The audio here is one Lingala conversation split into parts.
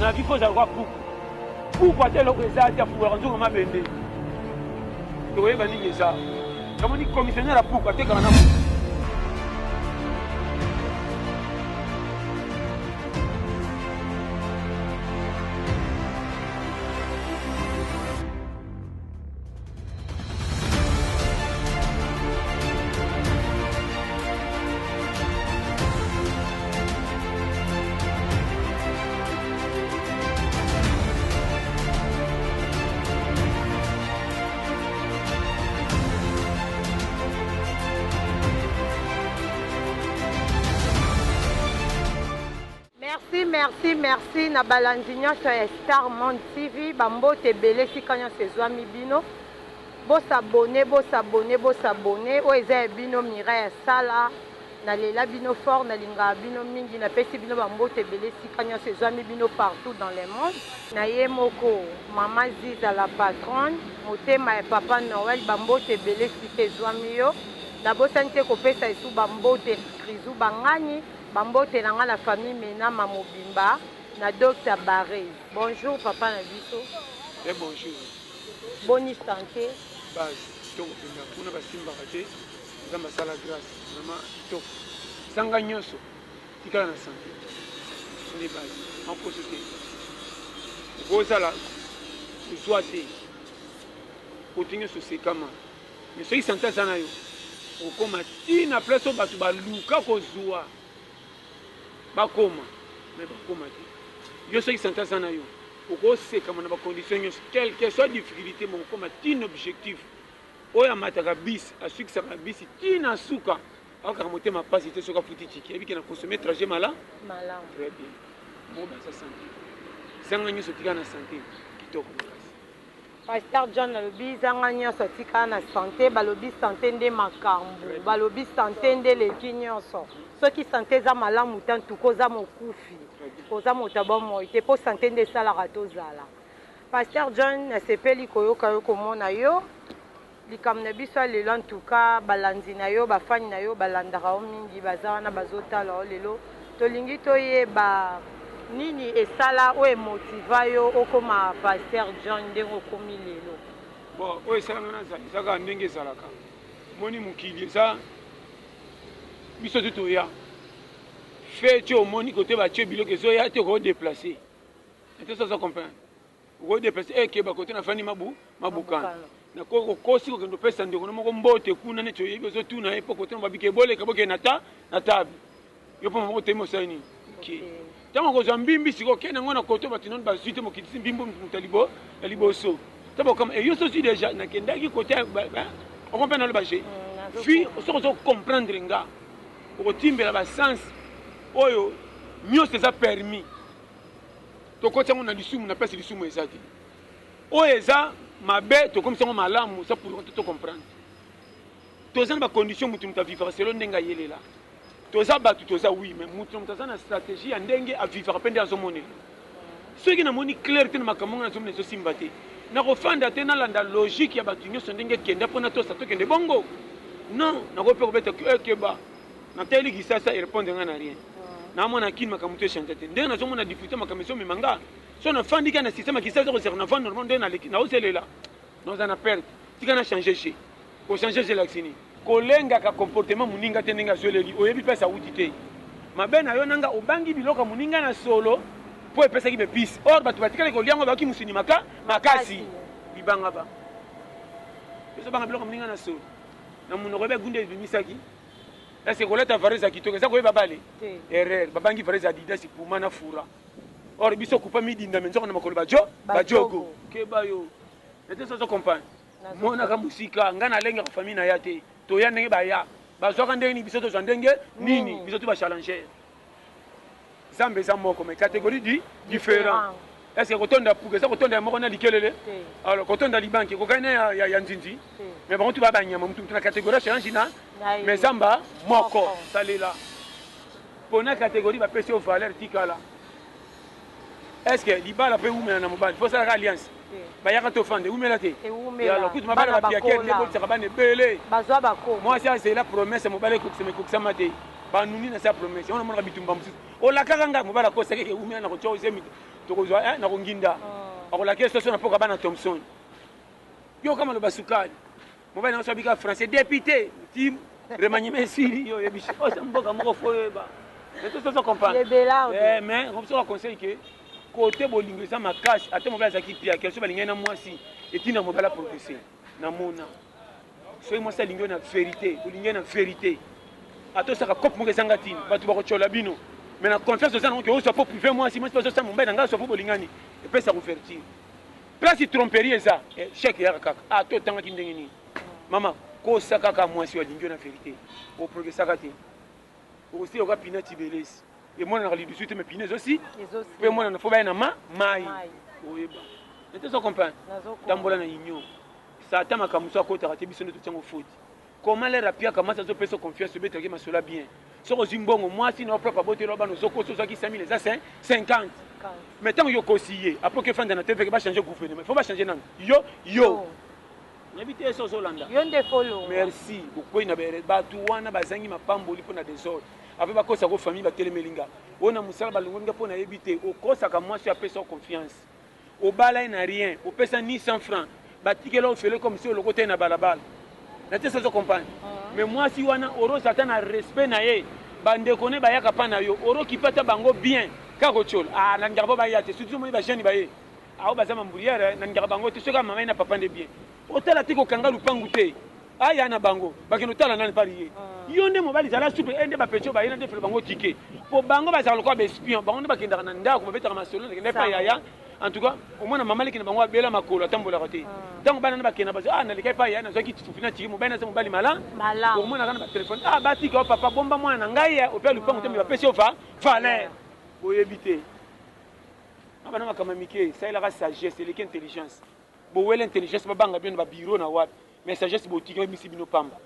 na vie faut avoir pour pourquoi tel que ça tu pour rendre ma bende tu vois bani ça comment ni commissionnaire à pourquoi tu kana Merci na balandignon sur Star Monde TV bambo te belé si kanya sezwa mibino bo s'abonner o eza bino Mireille Sala na lela bino fort na linga bino mingi na pesi bino bambo te belé si kanya sezwa mibino partout dans le monde na yemoko maman Ziza la patronne motema et papa Noël bambo te belé si sezwa miyo na bosante ko pesa isu bambo te krizu bangani bambote nanga la famille mena mamobimba na docteur Barré. Bonjour papa na biso. Et bonjour. Bonne santé. Base to kuna basimba kate zamba sala grâce vraiment to sanga nyoso tikala na santé. Ni base en positif. Bozala uzoate otinyo sosekama. Mais soki santé sana yo okoma tina place batu baluka kozua bakoma mais bakoma te yo soki santé sana yo okoseka na bacondition quelle que soit difficulté mon koma tin objectif oyo amataka bis asukisaka bis tina suka akaka motema pasi te soka futi tiki ebiki na consommer trajet malamu très bien bon bah ça santé sanga nyonso tika na santé kitoko makasi Pasteur John alobi zanga nyonso tika na santé balobi santé nde makambo balobi santé nde leki nyonso soki santé za malamu tantu koza mokufi koza motaba moi te po santé nde esalaka tozala Pasteur John nasepeli koyoka yo komona yo likambo na biso lelo en tout cas balandi na yo bafani na yo balandaka yo mingi baza wana bazotala yo lelo tolingi toyeba nini esala o emotiva yo okoma Pasteur John ndenge okomi lelo bon oyo esalanga na ezalaka ndenge ezalaka moni mokili eza biso te toya fe ti omoni kote batie biloko ezoya te okodéplace ete soza comprendre okodéplace ekeba kote na fani mabukana nakokosi kokende opesa ndeko na moko mbote kuna neti oyebi ozotuna ye mpo kote na babika eboleka bokende na table yo mpo moko temi osali nini ntango kozwa mbimbi siko okende yango na kote bato nano bazwi te mokitisi mbimbi moto ya liboso ta bokama eyo sosi déjà nakendaki kote okompe naloba je fi soki ozokomprendre nga okotimbela basanse oyo nyonso eza permis tokoti yango na lisumu na place lisumu eza te oyo eza mabe tokomisa yango malamu sa pour to comprendre toza na bacondition mutu mutu avivaka selo ndenge ayelela toza bato toza oui mais mutu mutu aza na stratégie ya ndenge avivaka mpe nde azomonela soki namoni clair te na makambo ngo nazomona ezosimba te nakofanda te nalanda logique ya bato nyonso ndenge ekenda mpona tosa tokende bongo non nakope kobeta ekeba nateli kisasa erépondre nga na rien namona kini makambo to echante te ndenge nazomona difficulté makambo ezomema nga so nafandi ka na système ya kisasa kozera na vendre normal ndenge naozelela noza na perte tika na changer che kochange che laksini kolengaka comportement moninga te ndenge azweleli oyebi mpesa awuti te mabe na yo nanga obangi biloko moninga na solo mpo epesaki bepisi or bato batikali kolia yango baki mosuni makasi libanga ba ezobanga biloko moninga na solo na monoko ebe gunde ebimisaki ese koleta varese ya kitoko eza koyeba bale erreur babangi varese ya adidas puma na fura or biso kupa midinda me nzoko na makolo bajogo keba yo ete sozo compagne monaka mosika nga nalengaka famille na ya te toya ndenge baya bazwaka ndenge nini biso tozwa ndenge nini biso to bachallenger zambe eza moko mais catégorie différent est-ce que kotonda puka eza kotonda ya moko na likelele alors kotonda libanki kokani ya nzinzi mais bango tu babanyama mutu na catégorie change na mais zamba moko salela pona catégorie bapesi yo valeur tikala est-ce que libala pe umela na mobali faut ça alliance bayaka tofande umela te alors kutu mabala bapiake ndebolisa kabane bele bazwa bako moi ça c'est la promesse mobali kokisa mate banuni na sa promesse on a bitumba musu olakaka nga mobala ko seke umela na kocho ozemi tokozwa na konginda akolakela station na poka bana Thompson yo kama lo basukali mobali na sabika français député tim remaniement esili yo yebishi osa mboka moko foyeba mais ça comprendre mais on se conseille que côté bolingo ça makasi ate mobali azaki pia quelque balinga na mwasi etina mobali progresser na mona soki mwasi alingi na vérité bolingi na vérité atosaka kope moko ezanga tina bato bakochola bino mais na confiance oza nango ke ozwa po privé mwasi mwasi bazosala mobali na ngai azwa po bolingani epesa couverture place tromperie eza cheke yaka kaka to otangaki ndenge nini mama kosa kaka mwasi alingi na vérité oprogressaka te okosila oka pina tibelesi emonanaka lidusu te mais pina ezosi mpe emonana fo baya na mai oyeba ete so comprendre tambola na union sata makambo so akotaka te biso nde totiango foti comment lere apiaka mwasi azopesa confiance obetaki masolo bien soki ozwi mbongo mwasi na opropre aboteli bana ozokosa ozwaki 5000 eza 50 mais ntango yo kosi ye apoke efanda na te veke bachange gouvernement fo bachange nanga yo nayebi te eso ozolanda yo nde folo merci bokwei na bato wana bazangi mapamboli mpo na desordre ape bakosaka famille batelemelinga oyo na mosala balongolinga mpo nayebi te okosaka mwasi apesa confiance obala ye na rien opesa ni 100 francs batikela ofele comme si oloko te na balabala na te sozo comprendre mais mwasi wana orosa ata na respect na ye bandeko ne bayaka pa na yo oroki pata bango bien kaka otyola nangaka po baya te surtout moni bajeune baye ao baza mamburiere nangaka bango te soki mama ye na papa nde bien otala te kokanga lupangu te aya na bango bakende otala nani pari ye yo nde mobali zala souple nde bapetio bayena nde fele bango tike po bango bazala lokola baespion bango nde bakendaka na ndako babetaka masolo ndenge pa yaya en tout cas au moins maman leki na bango abela makolo atambolaka te ntango bana na bakenda bazo nalekai pa yaya nazwaki tifufi na tiki mobali naza mobali mala au moins nakana batelefone batika o papa bomba mwana na ngai opea lupangu te me bapesi yo valeur boyebi te abana makama mike esalelaka sagesse eleki intelligence bowela intelligence babanga bino babiro na wapi mais sagesse botiki misi bino pamba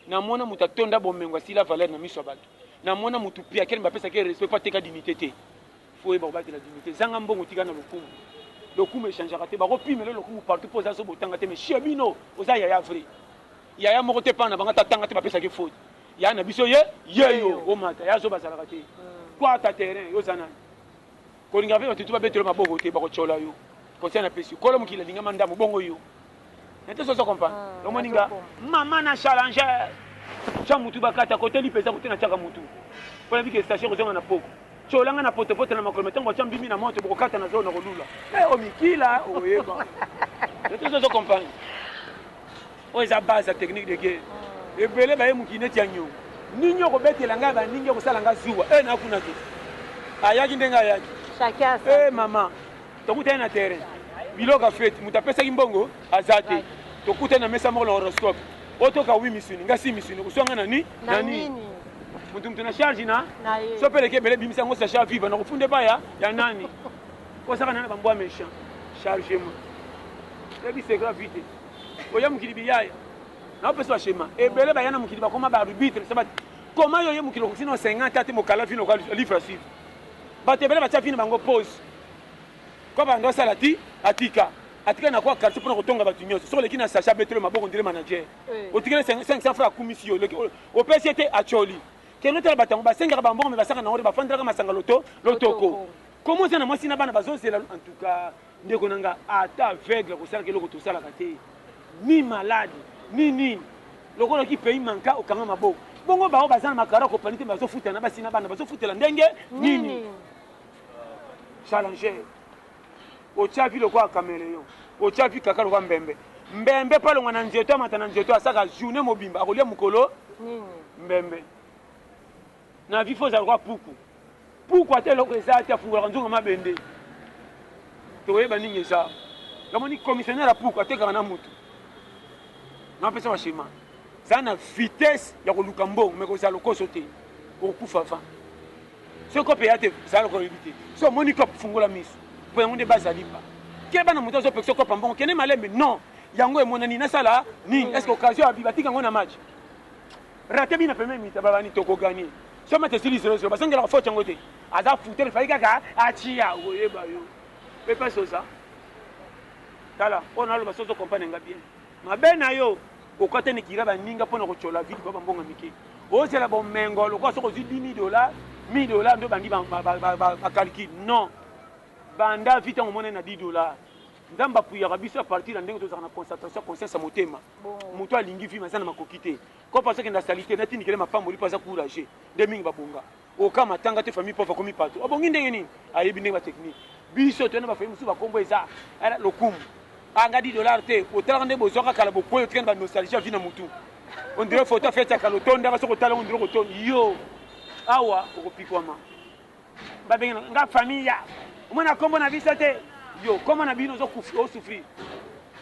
namona moto atonda bomengo asila valeur na miso ya bato namona motu pia kene bapesaki respect po ateka dignité te fo yeba kobatela dignité zanga mbongo tika na lokumu echangeaka te bakopimela lokumu partout mpo oza so botanga te mais chie bino oza yaya vrai yaya moko te pana banga tatanga te bapesaki faute yaya na biso yeyo omata yaya zo bazalaka te kwata terrain yoza nani kolinga mpe batutu babetelo maboko te bakotyola yo conseil na pesi kolo mokili alingama ndambo bongo yo nete soso comprendre omoninga mama na challenger tya mutu bakata kote lipeza kote na tyaka mutu mpona bike station kozonga na poko tyolanga na potepote na makolo metango atya mbimi na moto bokokata na zolo na kolula omikila oyeba nete soso comprendre oyo eza base ya technique de guerre ebele baye mokili neti ya nyongo nini okobetela ngai baningi okosala nga zuwa nakuna te ayaki ndenge ayaki mama tokutani na terrain biloko afeti moto apesaki mbongo aza te tokutani na mesa moko na horoscope otoka wi misuni nga si misuni kuswanga na nini mutu na charge na so mpe leki ebele bimisa yango sacha viva na kofunde pa ya nani kosaka nana bambwa méchant chargement ebi sekra vite oya mokili biyaya na opesa bashema ebele baya na mokili bakoma baarbitre sabati koma yo ye mokili okosina 50 ate mokala vino oka livre à suivre bato ebele batya vino bango pose kwa bando asala atika na kwa quartier mpona kotonga bato nyonso soki oleki na sacha betelo maboko ndele manager otikele 500 francs akumisi yo opesi ete atyoli kende otala bato yango basengaka bambongo me basaka nango te bafandelaka masanga lotoko komo oza na mwasi na bana bazozela en tout cas ndeko na nga ata aveugle kosalaka eloko tosalaka te ni malade ni nini lokola oki pays manka okanga maboko bongo bango baza na makara kopani te bazofutela na basi na bana bazofutela ndenge nini challenger otya vi lokola cameleon otya vi kaka lokola mbembe mpe alongwa na nzeto amata na nzeto asaka journée mobimba akolia mokolo mbembe na vi fo ozala lokola puku ate eloko eza te afungolaka nzongo mabende tokoyeba nini eza gamoni commissionnaire ya puku atekaka na mutu napesa bashema za na vitesse ya koluka mbongo me kozala lokoso te okokufa va soki opeya te zala lokola oyebi te so omoni kope fungola miso po yango nde bazali pa ke bana moto azopekisa kopa mbongo kende malembe non yango emonani nasala nini est ce que occasion abi batika yango na match rate bina premier mita babani tokoganie so mate sili 0-0 basangelaka faute yango te aza futere fai kaka atia oyeba yo pepe soza tala mpo naloba sozo comprendre nga bien mabe na yo okotenikira baninga mpona kotyola vide po bambonga mike ozela bomengo lokola soki ozwi $10,000 $1,000 nde obandi bacalcule non banda vite on mona na 10 dollars ndamba puyaka biso à partir de ndenge tozala na concentration conscience ya motema moto alingi vi maza na makoki te ko parce que na salité natindikele mapamboli paza courage nde mingi babonga oka matanga te famille pauvre komi pato abongi ndenge nini ayebi ndenge ba technique biso to na ba famille musu bakombo eza ala lokumu anga 10 dollars te otalaka nde bozwaka kala bokoyo tikana ba nostalgie vi na mutu on dirait photo fait ya kalotonda ba soko tala on dirait kotonda yo awa okopikwama babengi nga famille ya mwana kombo na biso te yo comment na bino zo souffrir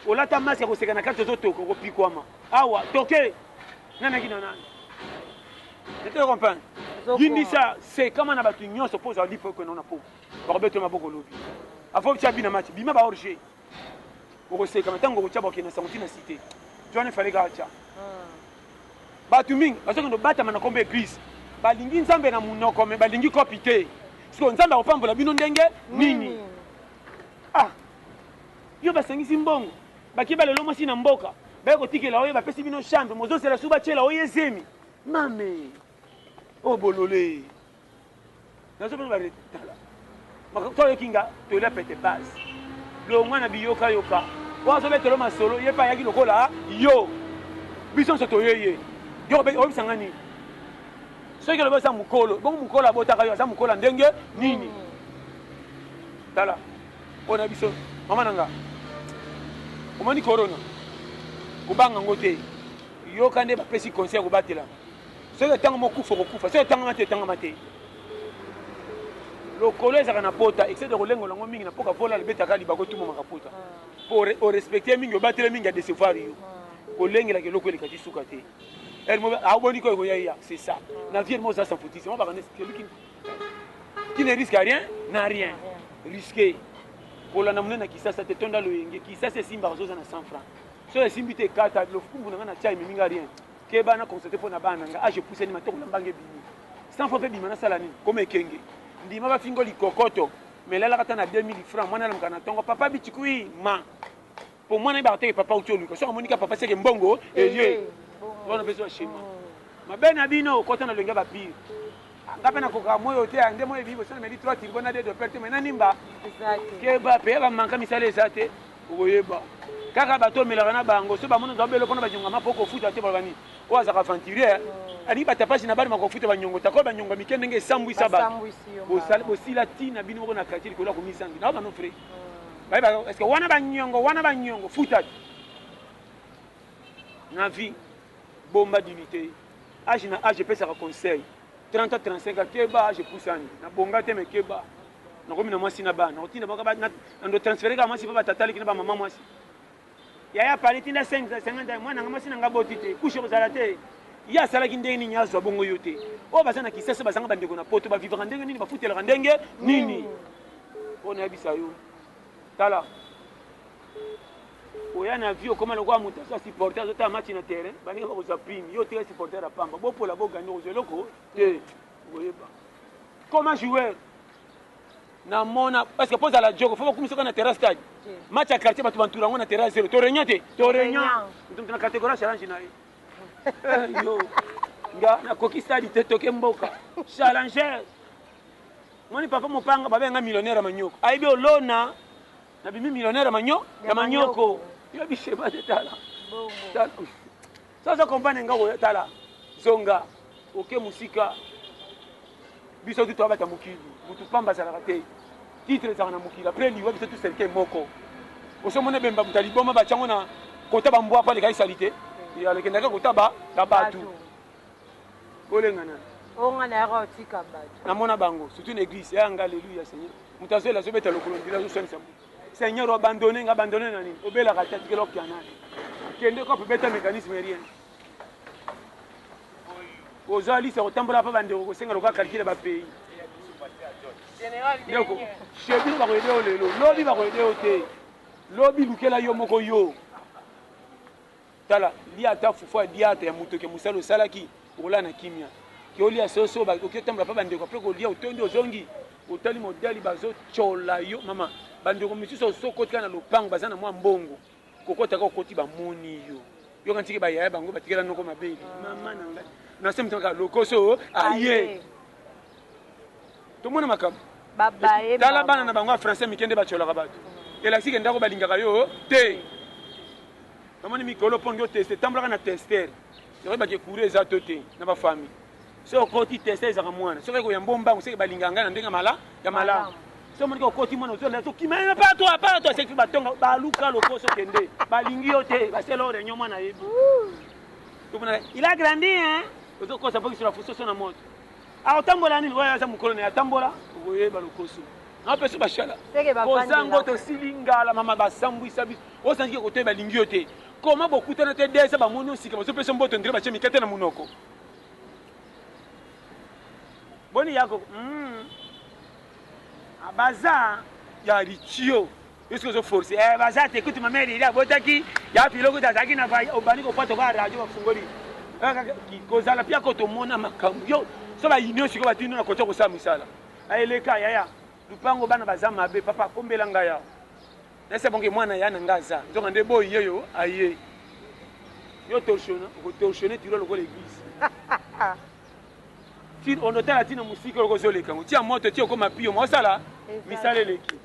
olata masque ya koseka na kati ozotoko kopikwama awa toke nana kina nani tu comprends yindisa c'est comment na batu nyonso pose ali po ko na po barobeto maboko lobi afo tia bina match bima ba orge okoseka matango ko tia ba kina sanguti na cité jone fallait gacha batu mingi bazoko ndo bata mana kombe église balingi nzambe na munoko me balingi kopite siko nzambe akopambola bino ndenge nini ah yo basangisi mbongo bakiba lelo mwasi na mboka baye kotikela oyo bapesi bino chambre mozosela suba chela oyo ezemi mame o bolole nazo bino baretala makato kinga to la pete base lo mwana biyoka yoka wazo betelo masolo yepa yaki lokola yo biso so toyeye yo be o bisangani soki lo basa mukolo bon mukolo abotaka yo asa mukolo ndenge nini tala ona biso mama nanga omoni corona kubanga ngote yoka nde bapesi conseil kubatela soki tanga mokufa kokufa soki tanga mate tanga mate lokolo ezaka na pota excès de kolengo lango mingi na poka vola lebetaka libako tumo makapota pour respecter mingi obatela mingi ya décevoir yo kolengela ke lokolo ekati suka te elle mo aboni ko ya c'est ça na vie mo ça s'en foutit moi ba celui qui ne risque rien n'a rien risqué kola na munena kisasa te tonda loyenge kisasa simba bazoza na 100 francs so esimbi te kata lofukumbu na na chai meminga rien ke bana constater pour na bana nga je pousse ni matoko na bange bini 100 francs pe bima na sala nini comme ekenge ndima ba fingo likokoto melela kata na 2000 francs mwana na mkana tongo papa bichikui ma pour mwana ba te papa utolu ko so monika papa seke mbongo eye on a besoin chez moi ma bena bino kota na lenga ba pire ngapena koka moyo te ande moyo bibo sana medi 3 tirgona de perte mena nimba ke ba pe ba manka misale zate okoyeba kaka bato melaka na bango so ba mono zo belo kona ba nyonga mapoko futa te balani o azaka aventurier ani bata pasi na bali makofuta ba nyongo tako ba nyonga mikende nge sambu isaba bo sila tina bino ko na quartier ko la ko misangi na ba no frère ba ba est-ce que wana ba nyongo futa na vie bomba d'unité age na age pesa conseil 30 à 35 à keba je pousse ani na bonga te me keba na komi na mwasi na bana otinda baka na ndo transférer ka mwasi ba tatali kina ba mama mwasi ya pali tinda 50 mwana nga mwasi na ngaboti te kushe kozala te ya sala ki ndenge nini azwa bongo yote o bazana kisasa bazanga bandeko na poto ba vivre ndenge nini ba futela ndenge nini on a bisa yo tala oya na vie okoma lokwa mutu aza supporter azota match na terrain balinga bakozwa prime yo te supporter ya pamba bopola boganye ozeloko te oyeba comment joueur na mona parce que pose à la jogo faut bakumisoka na terrain stade match ya quartier bato bantura ngo na terrain 0 toreña te toreña donc na catégorie challenge na yo nga na koki stade te toke mboka challenger moni papa mopanga babenga millionnaire manyoko aibe olona na bimi millionnaire ya manyoko yo bisheba de tala sasa kompane nga ko tala zonga oke musika biso tu abata mukili mutu pamba sala te titre za na mukili après liwa biso tu selke moko osomone bemba mutaliboma ba chango na kota bambwa pa le kai salite ya le kendaka kota ba batu olengana onga na yaro tika batu na mona bango surtout une église ya nga alléluia seigneur mutazola so beta lokolo ndila so sensa Seigneur abandonné na nini obela kata tikelo kiana kende ko beta mécanisme rien ozali se otambola pa bande ko senga loka calculer ba pays général ndeko chebi ba ko aider lelo lobi ba ko aider te lobi lukela yo moko yo tala liata fufu diata ya mutoke musalo salaki ola na kimia ki olia soso ba ko tambola pa bande ko pe ko lia otondi ozongi otali modeli bazo chola yo mama bandeko misusu osokotika na lopango baza na mwa mbongo kokota ka okoti bamoni yo kantiki bayaya bango batikela noko mabeli mama na ngai na semtaka lokoso aye tomona makambo babaye tala bana na bango français mikende bacholaka bato elakisi ke ndako balingaka yo te namoni mikolo mpo ngi oteste tambolaka na tester oyebaki ekure eza to te na bafamille so okoti tester ezaka mwana soki ekoya mbombango soki balingaka ngai na ndenge ya malamu so moniki okoti mwana ozolela tokimana pato seki batonga baluka lokoso kende balingi yo te basela o réunion mwana yebi il a grandi ozokosa mpo kisila fusoso na moto aotambola nini oyo aza mokolo na ye atambola okoyeba lokoso apesi bashala kozango tosili ngala mama basambwisa biso osanziki kotoye balingi yo te koma bokutana te desa bamoni osika bazopesa mboto ndire batie mikate na munoko boni yako baza ya richio yoski ozoforce baza te kuti mamere ili abotaki ya piloko tazalaki na obani kopata kwa radio bafungoli kozala pia kotomona makambo yo so baunion siko batino na kotia kosala misala aeleka yaya lupango bana baza mabe papa kombela ngai awa nase bonke mwana ya na ngai aza nzonga nde boyi yeyo aye yo torsione tiro lokola église on otala ntina mosika loko ozolekango tia moto tia okoma pio mosala misala eleki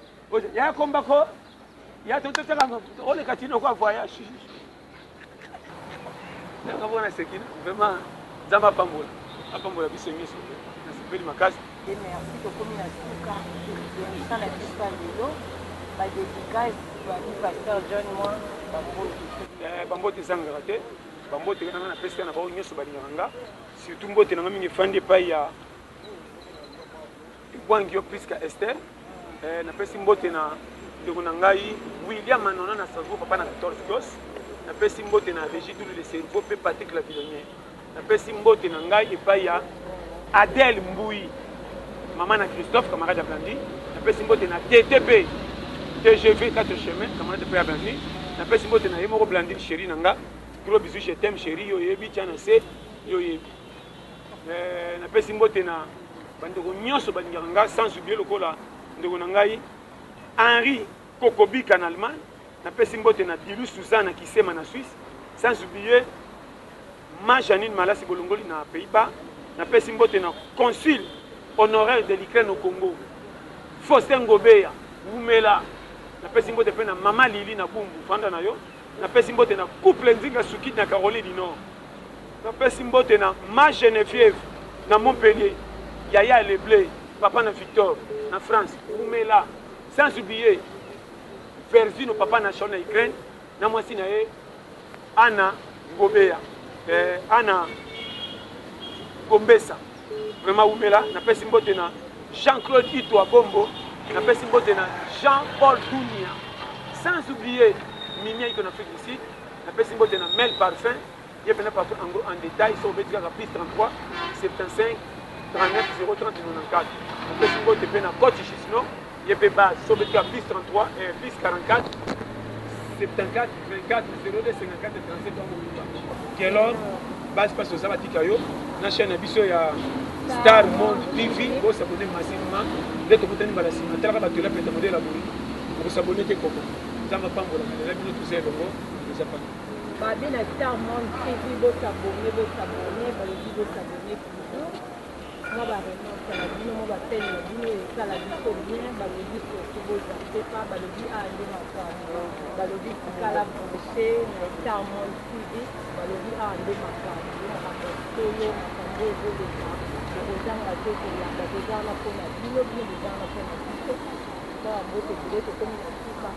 ya kombako ya tototaka oleka ntina okwa voyage nanga bona sekina vraiment nzambe apambola biso nyonso nasepeli makasi merci tokomi na suka osala biso ya lelo badédicace bani pasteur John mwa bambote ezangaka te bambote nanga napesika na bao nyonso balingaka nga surtout mbote nanga mingi efandi epai ya ebwangi yo priska Esther napesi mbote na ndeko na ngai William Manona na Strasbourg papa na 14 gos napesi mbote na Régie Doulou le cerveau mpe Patrick la Villonnière napesi mbote na ngai epai ya Adèle Mbouyi maman na Christophe camarade ya Blandi napesi mbote na TTP TGV 4 chemin camarade pe ya Blandi napesi mbote na ye moko Blandi chéri na nga gros bisous je t'aime chéri yo yebi tia na se yo yebi napesi mbote na bandeko nyonso balingaka nga sans oublier lokola ndeko na ngai Henri Kokobika na Allemagne napesi mbote na Dilu Suzanne Kisema na Suisse sans oublier ma Janine Malasi Bolongoli na Pays-Bas napesi mbote na consul honoraire de l'Ukraine au Congo Faustin Gobeya Wumela napesi mbote pe na mama Lili na Bumbu fanda na yo napesi mbote na couple Nzinga Suki na Caroline du Nord napesi mbote na ma Geneviève na Montpellier Yaya Leblé papa na Victor na France Wumela sans oublier Verzino papa na Shona Ukraine na mwasi na ye Anna Gobeya Anna Gombesa vraiment Wumela napesi mbote na Jean-Claude Ito Bombo napesi mbote na Jean-Paul Dounia sans oublier Mimia iko na Afrique du Sud napesi mbote na Mel Parfum ye pena partout en gros en détail sur betika plus 33 75 39 030 94 napesi mbote pe na Coach Chisno ye pe base sur betika plus 33 plus 44 74 24 02 54 37 kelor base passe aux abatikayo na chaîne biso ya Star Monde TV vous s'abonner massivement dès que vous tenez la sima tala ba tola peta modèle la boli vous s'abonner te koko zamba pambola la bino tout c'est bongo nous apana ba bien na Star Monde TV vous s'abonner ba le video s'abonner toujours moi ba vraiment ça la bino moi ba peine la bino ça la biso bien ba le biso tout vous c'est pas ba le bi a aller ma femme ba le bi kala branché na Star Monde TV ba le bi a aller ma femme na ba solo na kambo de ozanga te kolanda tozala mpona bino bino tozala mpona biso na bote biloko komi na suka